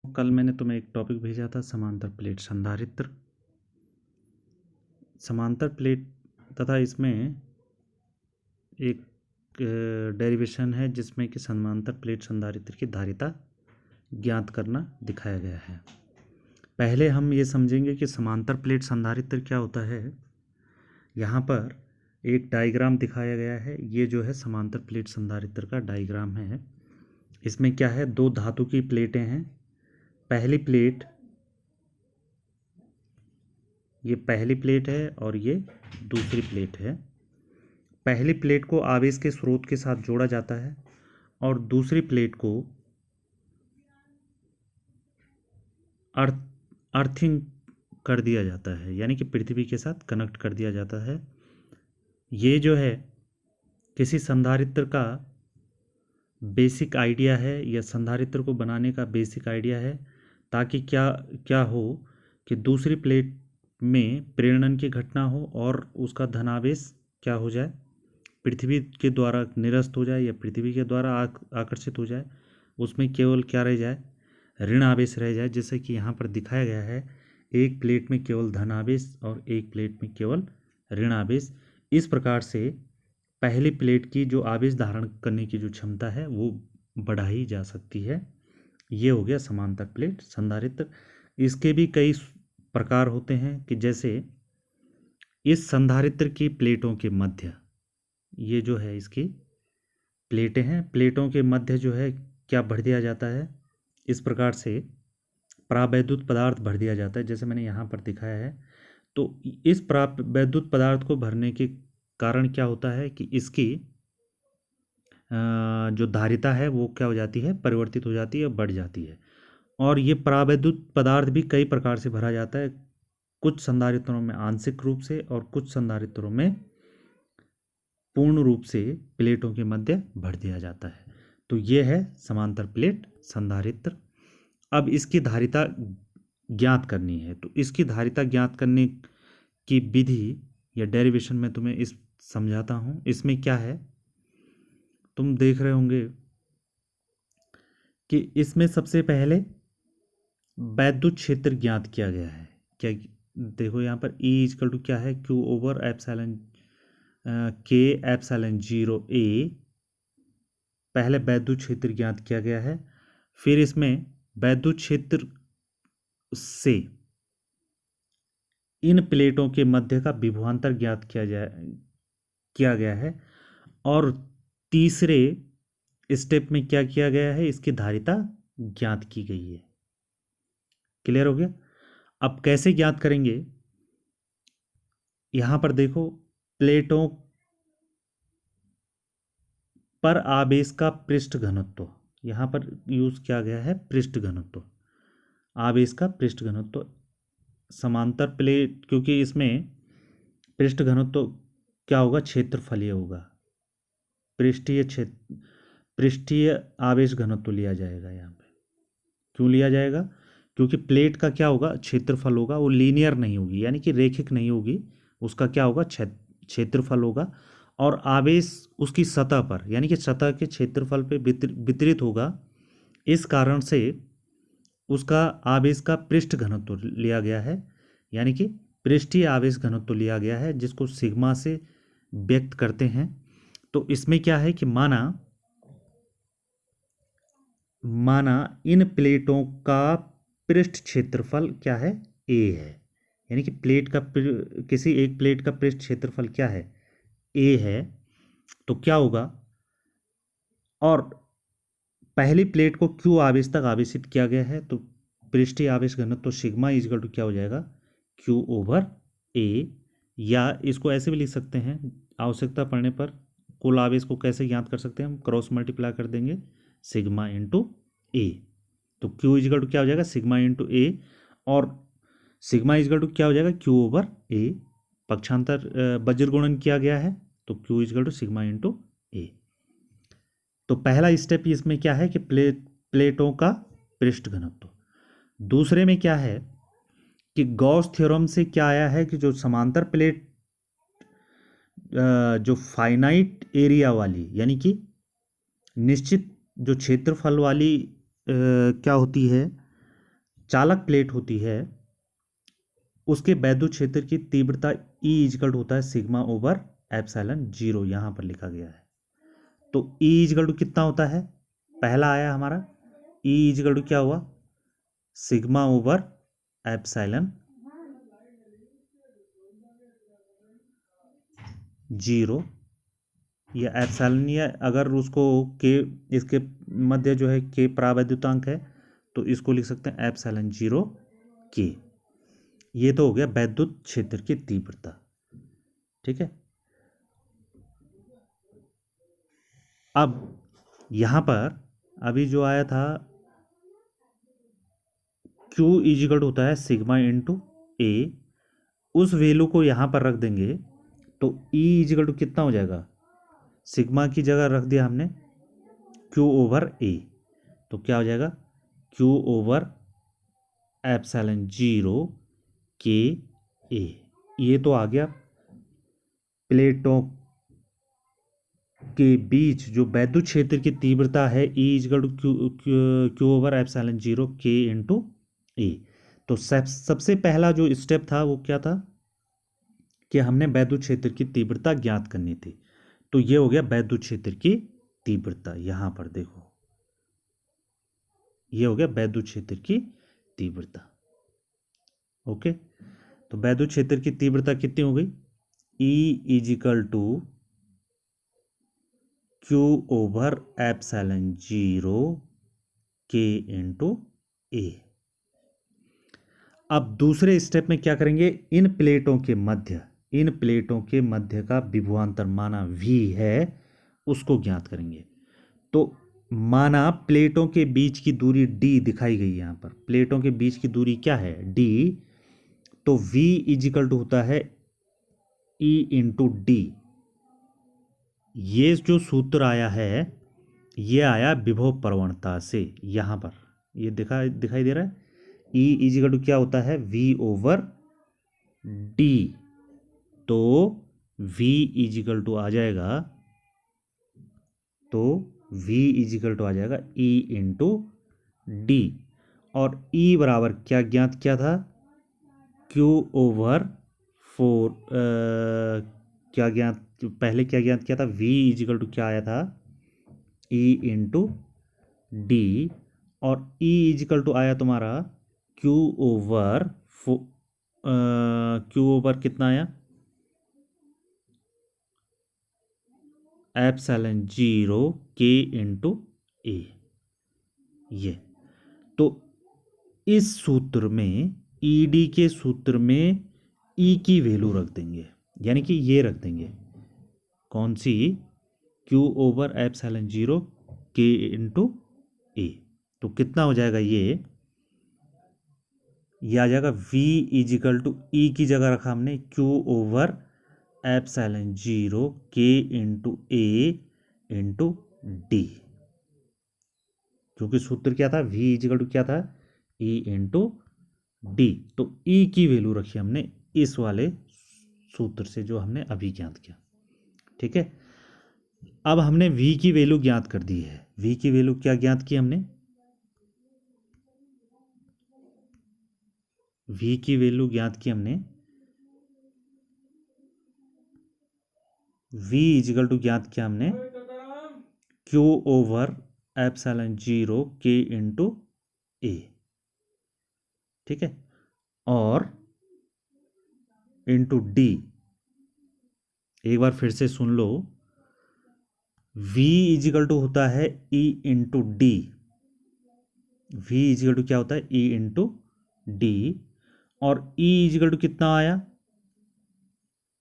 कल मैंने तुम्हें एक टॉपिक भेजा था, समांतर प्लेट संधारित्र। समांतर प्लेट तथा इसमें एक डेरिवेशन है जिसमें कि समांतर प्लेट संधारित्र की धारिता ज्ञात करना दिखाया गया है। पहले हम ये समझेंगे कि समांतर प्लेट संधारित्र क्या होता है। यहाँ पर एक डायग्राम दिखाया गया है। ये जो है समांतर प्लेट संधारित्र का डायग्राम है। इसमें क्या है, दो धातु की प्लेटें हैं। पहली प्लेट, ये पहली प्लेट है और ये दूसरी प्लेट है। पहली प्लेट को आवेश के स्रोत के साथ जोड़ा जाता है और दूसरी प्लेट को अर्थिंग कर दिया जाता है, यानी कि पृथ्वी के साथ कनेक्ट कर दिया जाता है। ये जो है किसी संधारित्र का बेसिक आइडिया है, या संधारित्र को बनाने का बेसिक आइडिया है, ताकि क्या क्या हो कि दूसरी प्लेट में प्रेरणन की घटना हो और उसका धनावेश क्या हो जाए, पृथ्वी के द्वारा निरस्त हो जाए या पृथ्वी के द्वारा आकर्षित हो जाए। उसमें केवल क्या रह जाए, ऋण आवेश रह जाए। जैसे कि यहाँ पर दिखाया गया है, एक प्लेट में केवल धन आवेश और एक प्लेट में केवल ऋण आवेश। इस प्रकार से पहली प्लेट की जो आवेश धारण करने की जो क्षमता है वो बढ़ाई जा सकती है। ये हो गया समांतर प्लेट संधारित्र। इसके भी कई प्रकार होते हैं कि जैसे इस संधारित्र की प्लेटों के मध्य, ये जो है इसकी प्लेटें हैं, प्लेटों के मध्य जो है क्या भर दिया जाता है, इस प्रकार से परावैद्युत पदार्थ भर दिया जाता है, जैसे मैंने यहाँ पर दिखाया है। तो इस परावैद्युत पदार्थ को भरने के कारण क्या होता है कि इसकी जो धारिता है वो क्या हो जाती है, परिवर्तित हो जाती है, बढ़ जाती है। और ये परावैद्युत पदार्थ भी कई प्रकार से भरा जाता है। कुछ संधारित्रों में आंशिक रूप से और कुछ संधारित्रों में पूर्ण रूप से प्लेटों के मध्य भर दिया जाता है। तो ये है समांतर प्लेट संधारित्र। अब इसकी धारिता ज्ञात करनी है, तो इसकी धारिता ज्ञात करने की विधि या डेरिवेशन में तुम्हें इस समझाता हूँ। इसमें क्या है, तुम देख रहे होंगे कि इसमें सबसे पहले वैद्युत क्षेत्र ज्ञात किया गया है। क्या देखो यहाँ पर E इक्वल टू क्या है, Q over epsilon K epsilon 0 A। पहले वैद्युत क्षेत्र ज्ञात किया गया है। फिर इसमें वैद्युत क्षेत्र से इन प्लेटों के मध्य का विभवांतर ज्ञात किया गया है। और तीसरे स्टेप में क्या किया गया है, इसकी धारिता ज्ञात की गई है। क्लियर हो गया। अब कैसे ज्ञात करेंगे, यहां पर देखो, प्लेटों पर आवेश का पृष्ठ घनत्व यहां पर यूज किया गया है। पृष्ठ घनत्व, आवेश का पृष्ठ घनत्व समांतर प्लेट, क्योंकि इसमें पृष्ठ घनत्व क्या होगा, क्षेत्रफलीय होगा। पृष्ठीय आवेश घनत्व लिया जाएगा। यहाँ पे क्यों लिया जाएगा, क्योंकि प्लेट का क्या होगा, क्षेत्रफल होगा, वो लीनियर नहीं होगी, यानी कि रेखिक नहीं होगी। उसका क्या होगा, क्षेत्रफल होगा। और आवेश उसकी सतह पर, यानी कि सतह के क्षेत्रफल पे वितरित होगा। इस कारण से उसका आवेश का पृष्ठ घनत्व लिया गया है, यानी कि पृष्ठीय आवेश घनत्व लिया गया है, जिसको सिग्मा से व्यक्त करते हैं। तो इसमें क्या है कि माना इन प्लेटों का पृष्ठ क्षेत्रफल क्या है, A है। यानी कि प्लेट का किसी एक प्लेट का पृष्ठ क्षेत्रफल क्या है, A है। तो क्या होगा, और पहली प्लेट को Q आवेश तक आवेशित किया गया है, तो पृष्ठीय आवेश घनत्व तो सिग्मा इक्वल टू क्या हो जाएगा, Q ओवर A। या इसको ऐसे भी लिख सकते हैं, आवश्यकता पड़ने पर कुल आवेश को कैसे ज्ञात कर सकते हैं, हम क्रॉस मल्टीप्लाई कर देंगे सिग्मा इंटू A। तो Q इक्वल टू क्या हो जाएगा, सिग्मा इंटू A। और सिग्मा इक्वल टू क्या हो जाएगा, Q ओवर A। पक्षांतर वज्र गुणन किया गया है, तो Q equal to sigma into A। तो पहला स्टेप इसमें क्या है कि प्लेटों का पृष्ठ घनत्व। दूसरे में क्या है कि गॉस थ्योरम से क्या आया है कि जो समांतर प्लेट जो फाइनाइट एरिया वाली, यानी कि निश्चित जो क्षेत्रफल वाली क्या होती है, चालक प्लेट होती है उसके वैद्युत क्षेत्र की तीव्रता E इजकल होता है सिग्मा ओवर एप्सिलॉन जीरो, यहाँ पर लिखा गया है। तो E इजकल कितना होता है, पहला आया हमारा E इजकल क्या हुआ, सिग्मा ओवर एप्सिलॉन जीरो, या एप्सिलॉन, या अगर उसको के इसके मध्य जो है के प्रावैद्युतांक है तो इसको लिख सकते हैं एप्सिलॉन जीरो के। ये तो हो गया वैद्युत क्षेत्र की तीव्रता, ठीक है। अब यहां पर अभी जो आया था Q इजिकल होता है सिग्मा इंटू ए, उस वैल्यू को यहां पर रख देंगे तो E इजिकल कितना हो जाएगा, सिग्मा की जगह रख दिया हमने Q ओवर ए, तो क्या हो जाएगा Q ओवर एप्सिलॉन जीरो के ए। ये तो आ गया प्लेटों के बीच जो वैद्युत क्षेत्र की तीव्रता है E equal to Q over epsilon zero के इंटू ए। तो सबसे पहला जो स्टेप था वो क्या था कि हमने वैद्युत क्षेत्र की तीव्रता ज्ञात करनी थी। तो ये हो गया वैद्युत क्षेत्र की तीव्रता, यहां पर देखो ये हो गया वैद्युत क्षेत्र की तीव्रता। ओके, तो वैद्युत क्षेत्र की तीव्रता कितनी हो गई, E equal to Q over epsilon zero के इंटू ए। अब दूसरे स्टेप में क्या करेंगे, इन प्लेटों के मध्य का विभवांतर माना V है उसको ज्ञात करेंगे। तो माना प्लेटों के बीच की दूरी D दिखाई गई, यहां पर प्लेटों के बीच की दूरी क्या है D, तो V इजिकल टू होता है E इंटू डी। ये जो सूत्र आया है ये आया विभव प्रवणता से, यहां पर ये दिखाई दे रहा है। E इजिकल टू क्या होता है V ओवर D, तो V इजिकल टू आ जाएगा, तो V इजिकल टू आ जाएगा E इंटू डी, और E बराबर क्या ज्ञात किया था Q ओवर फोर, क्या ज्ञात पहले क्या ज्ञात किया था, V इजिकल टू क्या आया था E इंटू डी, और E इजिकल टू आया तुम्हारा Q ओवर Q ओवर कितना आया एप्सिलॉन जीरो के इंटू ए। ये तो इस सूत्र में ईडी के सूत्र में ई की वैल्यू रख देंगे, यानी कि ये रख देंगे कौन सी, Q ओवर एप्सिलॉन जीरो के इंटू ए। तो कितना हो जाएगा ये आ जाएगा V इजिकल टू ई की जगह रखा हमने Q ओवर एप्सिलॉन जीरो के इंटू ए इंटू डी, क्योंकि सूत्र क्या था V इजिकल टू क्या था E इंटू डी। तो E की वैल्यू रखी हमने इस वाले सूत्र से जो हमने अभी ज्ञात किया, ठीक है। अब हमने V की वैल्यू ज्ञात कर दी है। V की वैल्यू क्या ज्ञात की हमने, V की वैल्यू ज्ञात की हमने V इजिकल टू ज्ञात किया हमने Q ओवर एप्सिलॉन जीरो के इंटू ए, ठीक है, और इंटू डी। एक बार फिर से सुन लो, V इजिकल टू होता है E into D, V equal to क्या होता है E इंटू डी, और E इजिकल टू कितना आया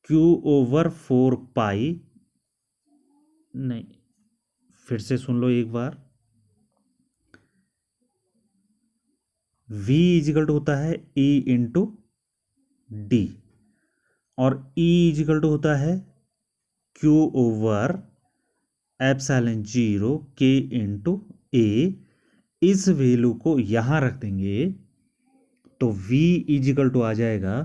Q ओवर फोर पाई, नहीं फिर से सुन लो एक बार, V इजिकल टू होता है E इंटू डी, और E इजिकल टू होता है Q ओवर एप्सिलॉन जीरो के इंटू ए। इस वैल्यू को यहां रख देंगे तो V इजिकल टू आ जाएगा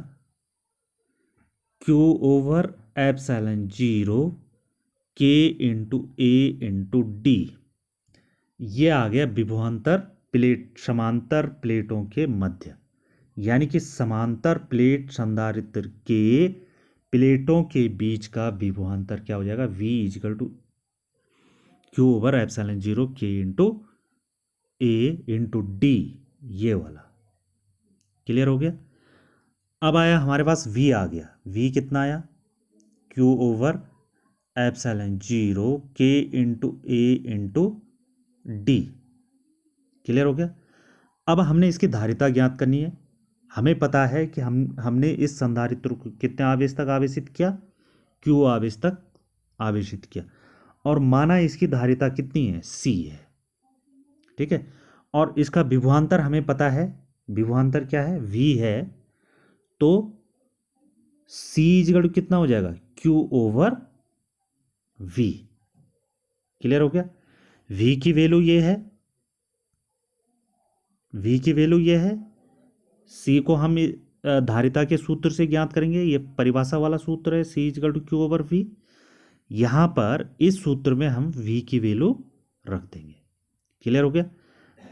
Q ओवर एप्सिलॉन जीरो के इंटू ए इंटू डी। ये आ गया विभवांतर समांतर प्लेटों के मध्य, यानी कि समांतर प्लेट संधारित्र के प्लेटों के बीच का विभवांतर क्या हो जाएगा, V equal to Q over epsilon 0 K into A into D, ये वाला क्लियर हो गया। अब आया हमारे पास V आ गया, V कितना आया, Q over epsilon 0 K into A into D, clear हो गया। अब हमने इसकी धारिता ज्ञात करनी है। हमें पता है कि हमने इस संधारित्र को कितने आवेश तक आवेशित किया, Q आवेश तक आवेशित किया, और माना इसकी धारिता कितनी है, C है, ठीक है। और इसका विभवांतर हमें पता है, विभवांतर क्या है, V है, तो C इक्वल टू कितना हो जाएगा, Q ओवर V, क्लियर हो गया। V की वैल्यू ये है, V की वैल्यू ये है, C को हम धारिता के सूत्र से ज्ञात करेंगे, ये परिभाषा वाला सूत्र है, C equal to Q over V। यहाँ पर इस सूत्र में हम V की वैल्यू रख देंगे, क्लियर हो गया।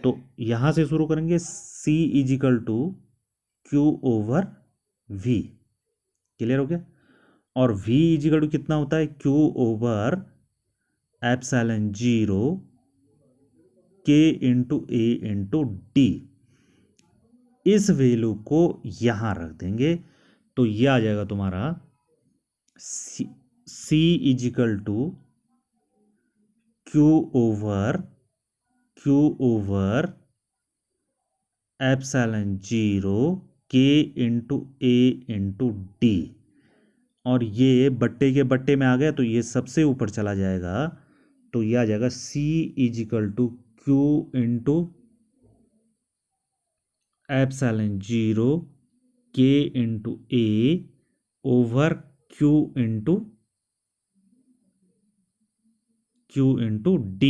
तो यहाँ से शुरू करेंगे, C equal to Q over V, clear हो गया। और V इजिकल टू कितना होता है, Q over epsilon 0 K into A into D। इस वैल्यू को यहाँ रख देंगे तो यह आ जाएगा तुम्हारा C equal to Q over epsilon 0 K into A into D। और ये बट्टे के बट्टे में आ गया तो ये सबसे ऊपर चला जाएगा, तो ये आ जाएगा C equal to Q into epsilon 0 K into A over Q into D।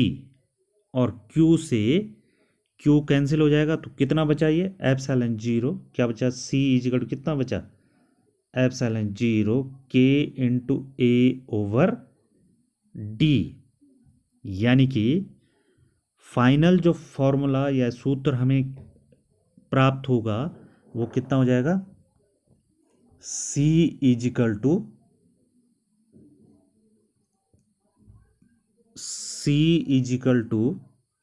और Q से Q कैंसिल हो जाएगा तो कितना बचा, ये एप्सिलॉन 0 क्या बचा, C इजिकल टू कितना बचा, epsilon 0 K into A over D। यानी कि फाइनल जो फॉर्मूला या सूत्र हमें प्राप्त होगा वो कितना हो जाएगा, C इजिकल टू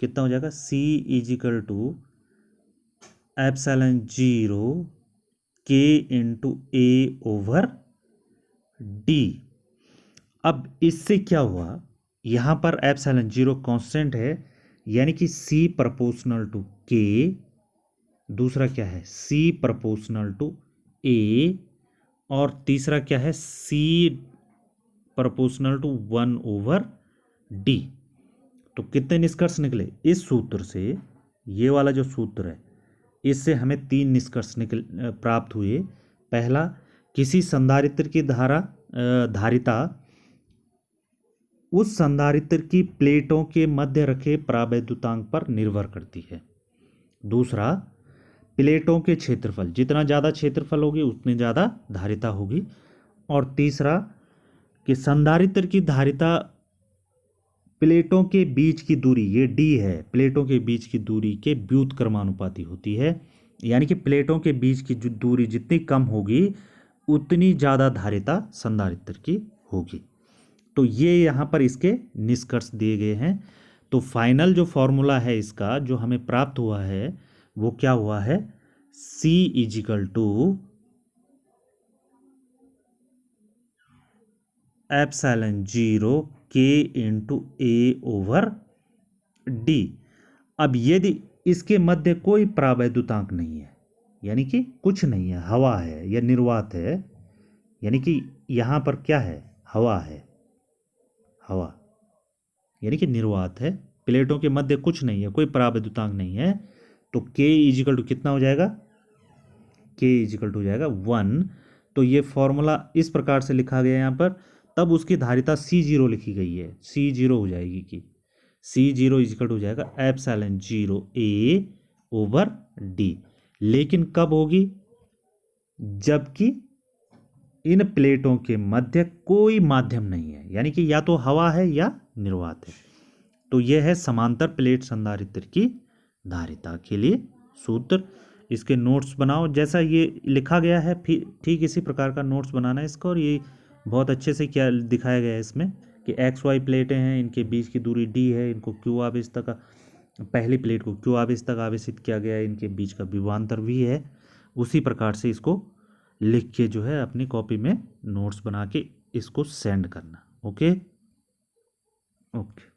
कितना हो जाएगा, C equal to epsilon 0 K into A over D। अब इससे क्या हुआ, यहाँ पर एप्सिलॉन 0 कांस्टेंट है, यानी कि C प्रोपोर्शनल टू K, दूसरा क्या है C प्रोपोर्शनल टू A, और तीसरा क्या है C proportional to 1 over D। तो कितने निष्कर्ष निकले इस सूत्र से, ये वाला जो सूत्र है इससे हमें 3 निष्कर्ष प्राप्त हुए। पहला, किसी संधारित्र की धारिता उस संधारित्र की प्लेटों के मध्य रखे परावैद्युतांक पर निर्भर करती है। दूसरा, प्लेटों के क्षेत्रफल, जितना ज़्यादा क्षेत्रफल होगी उतनी ज़्यादा धारिता होगी। और तीसरा, कि संधारित्र की धारिता प्लेटों के बीच की दूरी, ये D है, प्लेटों के बीच की दूरी के व्युत्क्रमानुपाती होती है, यानी कि प्लेटों के बीच की जो दूरी जितनी कम होगी उतनी ज़्यादा धारिता संधारित्र की होगी। तो ये यहाँ पर इसके निष्कर्ष दिए गए हैं। तो फाइनल जो फॉर्मूला है इसका जो हमें प्राप्त हुआ है वो क्या हुआ है, C equal to epsilon 0 K into A over D। अब यदि इसके मध्य कोई परावैद्युतांक नहीं है, यानी कि कुछ नहीं है, हवा है या निर्वात है, यानी कि यहाँ पर क्या है, हवा है, हवा यानी कि निर्वात है, प्लेटों के मध्य कुछ नहीं है, कोई परावैद्युतांक नहीं है, तो K इजिकल टू कितना हो जाएगा, K इजिकल टू हो जाएगा 1। तो ये फॉर्मूला इस प्रकार से लिखा गया है यहाँ पर, तब उसकी धारिता C0 लिखी गई है, C0 हो जाएगी कि C0 इजिकल टू हो जाएगा एप्सिलॉन 0 A ओवर D। लेकिन कब होगी, जबकि इन प्लेटों के मध्य कोई माध्यम नहीं है, यानी कि या तो हवा है या निर्वात है। तो यह है समांतर प्लेट संधारित्र की धारिता के लिए सूत्र। इसके नोट्स बनाओ, जैसा ये लिखा गया है फिर ठीक इसी प्रकार का नोट्स बनाना है इसका। और ये बहुत अच्छे से क्या दिखाया गया है इसमें कि एक्स वाई प्लेटें हैं, इनके बीच की दूरी डी है, इनको क्यू आवेश तक, पहली प्लेट को क्यू आवेश तक आवेशित किया गया है, इनके बीच का विभवांतर भी है। उसी प्रकार से इसको लिख के जो है अपनी कॉपी में नोट्स बना के इसको सेंड करना। Okay okay.